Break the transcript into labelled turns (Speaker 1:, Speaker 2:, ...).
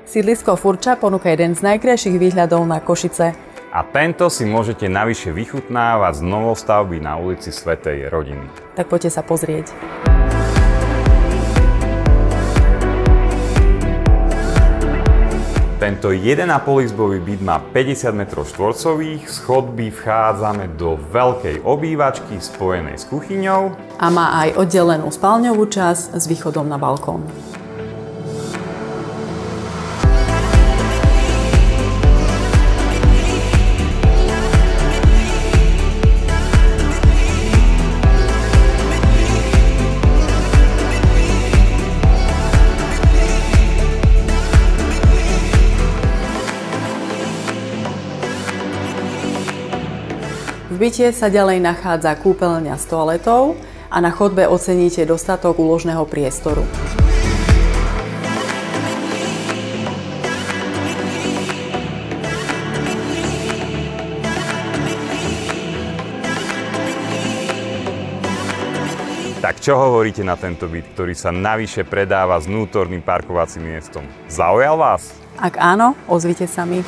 Speaker 1: Sídlisko Furča ponúka jeden z najkrajších výhľadov na Košice.
Speaker 2: A tento si môžete navyše vychutnávať z novostavby na ulici Svätej Rodiny.
Speaker 1: Tak poďte sa pozrieť.
Speaker 2: Tento 1,5-izbový byt má 50 m2, z chodby vchádzame do veľkej obývačky spojenej s kuchyňou.
Speaker 1: A má aj oddelenú spálňovú časť s východom na balkón. V byte sa ďalej nachádza kúpeľňa s toaletou a na chodbe oceníte dostatok úložného priestoru.
Speaker 2: Tak čo hovoríte na tento byt, ktorý sa navyše predáva s vnútorným parkovacím miestom? Zaujal vás?
Speaker 1: Ak áno, ozvite sa mi.